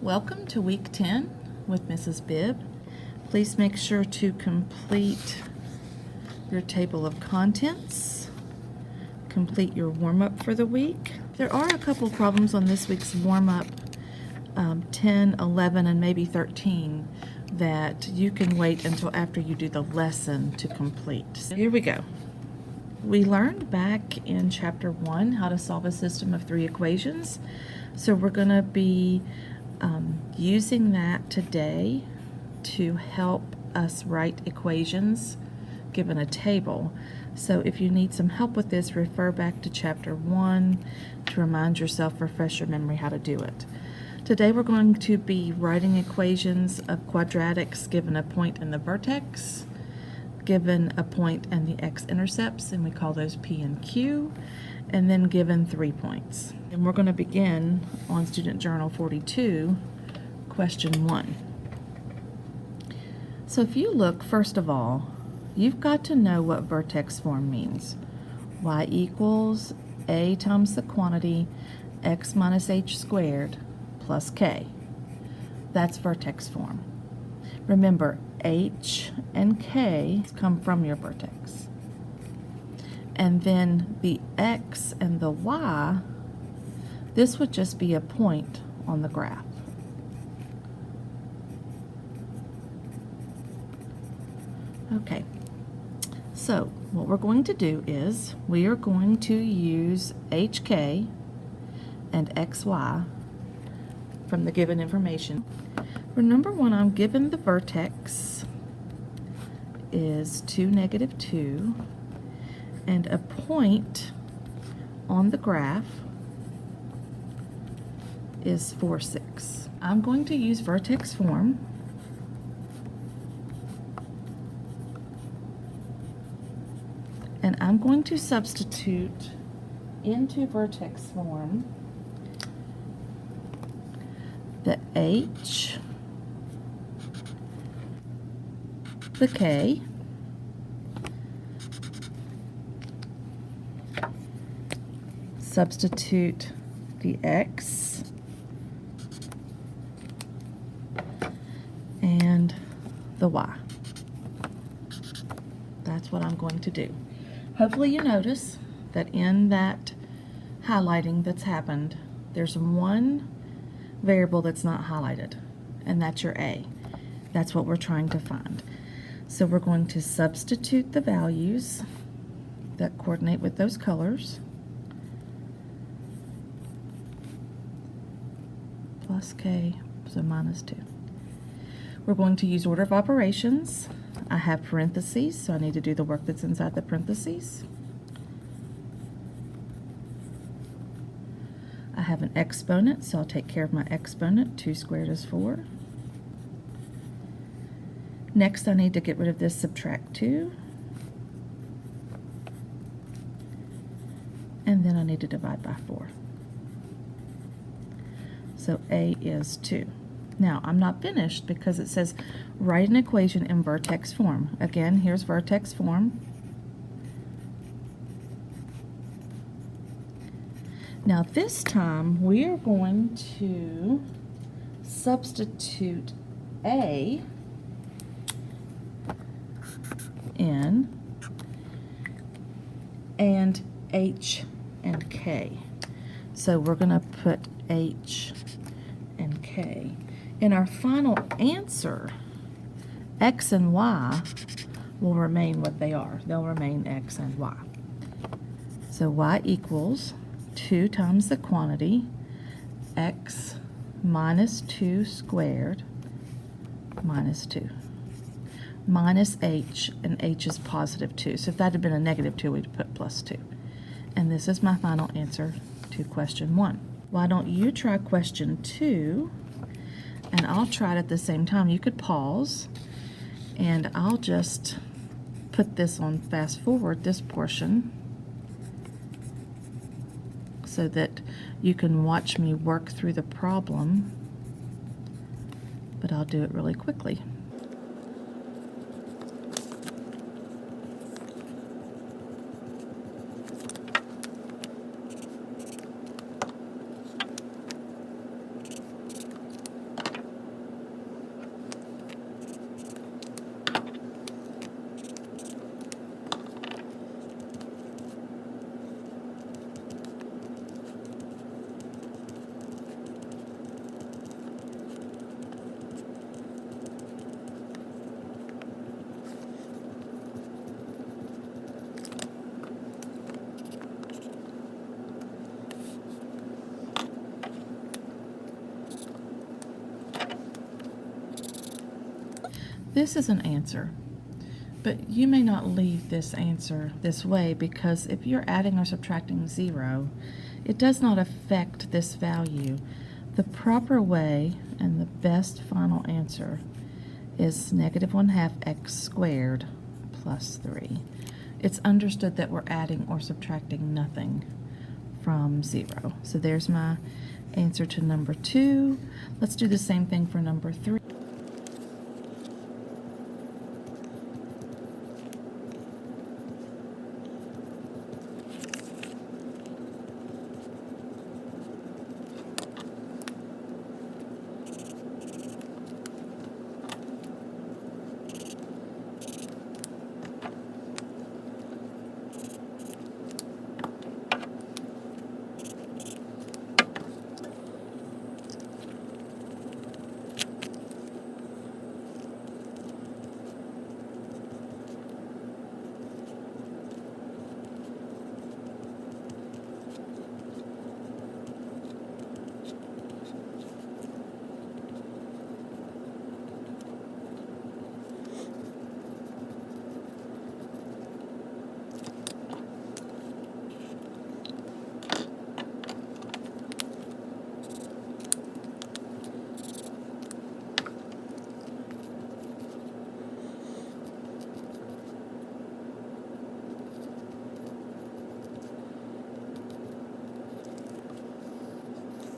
Welcome to week 10 with Mrs. Bibb. Please make sure to complete your table of contents, complete your warm-up for the week. There are a couple problems on this week's warm-up, 10, 11, and maybe 13, that you can wait until after you do the lesson to complete. So here we go. We learned back in chapter 1 how to solve a system of 3 equations. So we're going to be using that today to help us write equations given a table. So if you need some help with this, refer back to chapter 1 to remind yourself, refresh your memory how to do it. Today we're going to be writing equations of quadratics given a point in the vertex, given a point and the x-intercepts, and we call those P and Q, and then given 3 points. And we're going to begin on Student Journal 42, question 1. So if you look, first of all, you've got to know what vertex form means. Y equals a times the quantity x minus h squared plus k. That's vertex form. Remember, h and k come from your vertex. And then the x and the y, this would just be a point on the graph. Okay, so what we're going to do is we are going to use hk and xy from the given information. Remember, when I'm given the vertex is 2, -2, and a point on the graph is 4, 6. I'm going to use vertex form. And I'm going to substitute into vertex form the h, the k, substitute the x, and the y. That's what I'm going to do. Hopefully you notice that in that highlighting that's happened, there's one variable that's not highlighted, and that's your a. That's what we're trying to find. So we're going to substitute the values that coordinate with those colors. Plus k, so -2. We're going to use order of operations. I have parentheses, so I need to do the work that's inside the parentheses. I have an exponent, so I'll take care of my exponent. 2 squared is 4. Next, I need to get rid of this subtract 2. And then I need to divide by 4. So a is 2. Now, I'm not finished because it says write an equation in vertex form. Again, here's vertex form. Now, this time we are going to substitute a in and h and k. So we're going to put h and k. In our final answer, x and y will remain what they are. They'll remain x and y. So y equals 2 times the quantity x minus 2 squared minus 2 minus h, and h is positive 2. So if that had been a -2, we'd put plus 2. And this is my final answer to question 1. Why don't you try question 2? And I'll try it at the same time. You could pause, and I'll just put this on fast forward, this portion, so that you can watch me work through the problem, but I'll do it really quickly. This is an answer, but you may not leave this answer this way because if you're adding or subtracting 0, it does not affect this value. The proper way and the best final answer is -1/2 x squared plus 3. It's understood that we're adding or subtracting nothing from 0. So there's my answer to number 2. Let's do the same thing for number 3.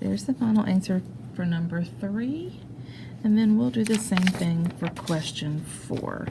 There's the final answer for number 3, and then we'll do the same thing for question 4.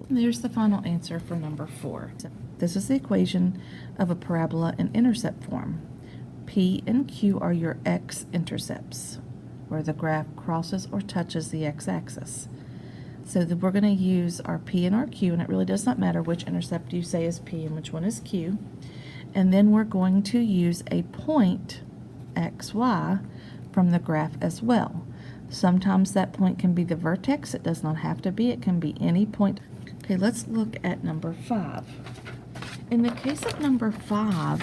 There's the final answer for number 4. This is the equation of a parabola in intercept form. P and Q are your x-intercepts, where the graph crosses or touches the x-axis. So we're going to use our P and our Q, and it really does not matter which intercept you say is P and which one is Q. And then we're going to use a point, xy, from the graph as well. Sometimes that point can be the vertex. It does not have to be. It can be any point. Okay, let's look at number 5. In the case of number 5,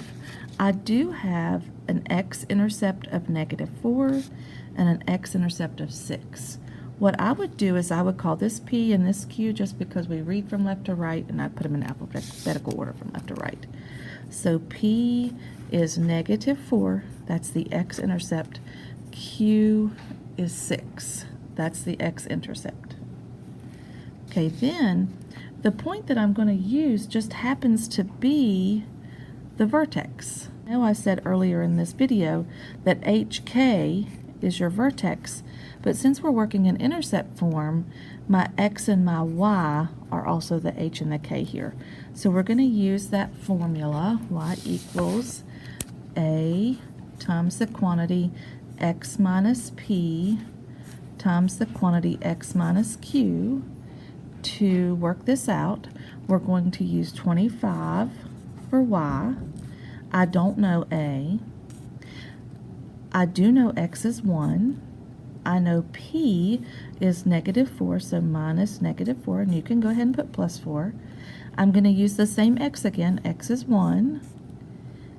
I do have an x-intercept of -4 and an x-intercept of 6. What I would do is I would call this P and this Q just because we read from left to right, and I'd put them in alphabetical order from left to right. So P is -4, that's the x-intercept. Q is 6, that's the x-intercept. Okay, then the point that I'm going to use just happens to be the vertex. Now I said earlier in this video that HK is your vertex, but since we're working in intercept form, my x and my y are also the h and the k here. So we're going to use that formula, y equals a times the quantity x minus p times the quantity x minus q. To work this out, we're going to use 25 for y. I don't know a. I do know x is 1. I know p is -4, so minus -4, and you can go ahead and put +4. I'm going to use the same x again. X is 1,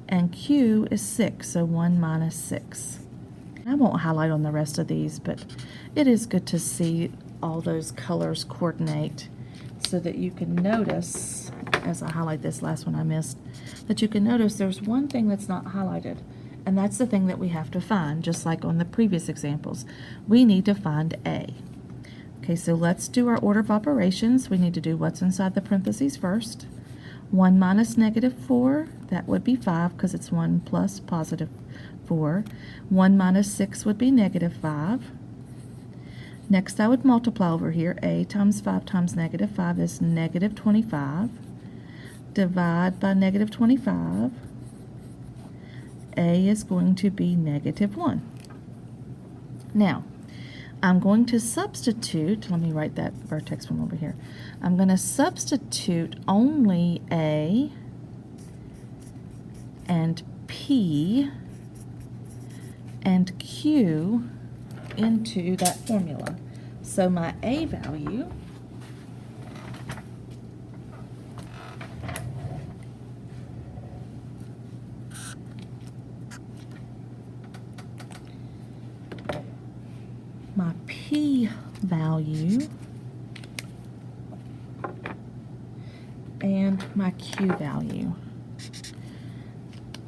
and q is 6, so 1 minus 6. I won't highlight on the rest of these, but it is good to see all those colors coordinate so that you can notice, as I highlight this last one I missed, that you can notice there's one thing that's not highlighted, And that's the thing that we have to find, just like on the previous examples. We need to find A. Okay, so let's do our order of operations. We need to do what's inside the parentheses first. 1 minus negative 4, that would be 5 because it's 1 plus positive 4. 1 minus 6 would be negative 5. Next, I would multiply over here. A times 5 times negative 5 is negative 25. Divide by negative 25. A is going to be negative 1. Now, I'm going to substitute, let me write that vertex form over here. I'm going to substitute only A and P and Q into that formula. So my A value my P value and my Q value.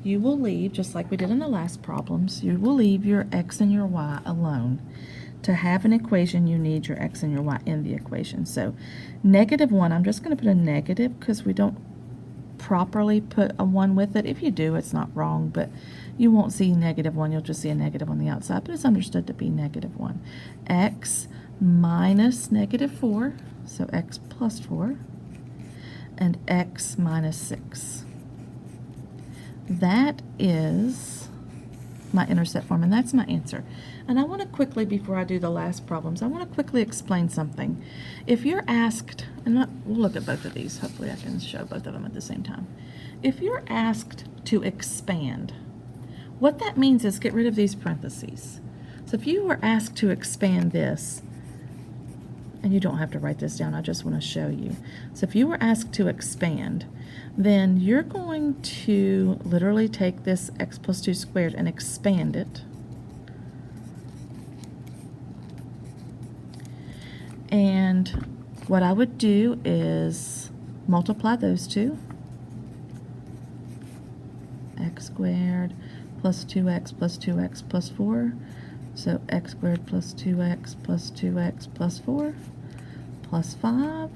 You will leave, just like we did in the last problems, you will leave your X and your Y alone. To have an equation, you need your X and your Y in the equation. So negative 1, I'm just going to put a negative because we don't properly put a 1 with it. If you do, it's not wrong, but you won't see negative 1. You'll just see a negative on the outside, but it's understood to be negative 1. X minus negative 4, so X plus 4, and X minus 6. That is my intercept form, and that's my answer. And I want to quickly, before I do the last problems, I want to quickly explain something. If you're asked, and we'll look at both of these, hopefully I can show both of them at the same time. If you're asked to expand, what that means is get rid of these parentheses. So if you were asked to expand this, and you don't have to write this down, I just want to show you. So if you were asked to expand, then you're going to literally take this x plus 2 squared and expand it. And what I would do is multiply those two. X squared plus 2x plus 2x plus 4. So x squared plus 2x plus 2x plus 4 plus 5.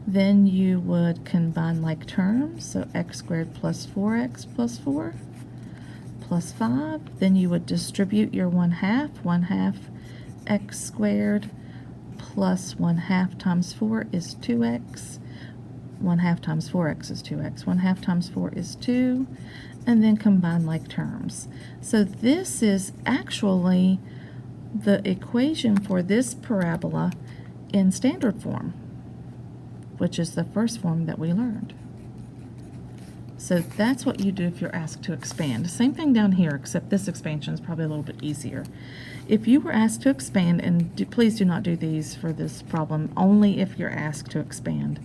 Then you would combine like terms, so x squared plus 4x plus 4 plus 5. Then you would distribute your 1/2 x squared plus 1/2 times 4 is 2x. 1/2 times 4x is 2x. 1/2 times 4 is 2. And then combine like terms. So this is actually the equation for this parabola in standard form, which is the first form that we learned. So that's what you do if you're asked to expand. Same thing down here, except this expansion is probably a little bit easier. If you were asked to expand, and please do not do these for this problem, only if you're asked to expand,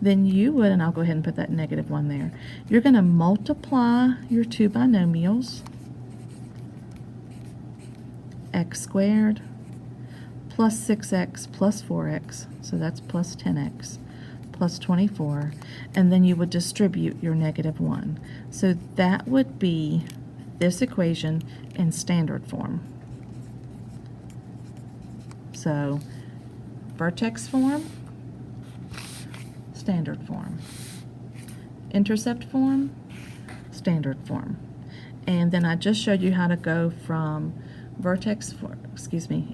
then you would, and I'll go ahead and put that -1 there, you're going to multiply your two binomials, x squared plus 6x plus 4x, so that's plus 10x, plus 24, and then you would distribute your -1. So that would be this equation in standard form. So vertex form, standard intercept form, standard form. And then I just showed you how to go from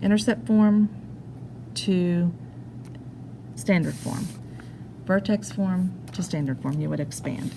intercept form to standard form. Vertex form to standard form, you would expand.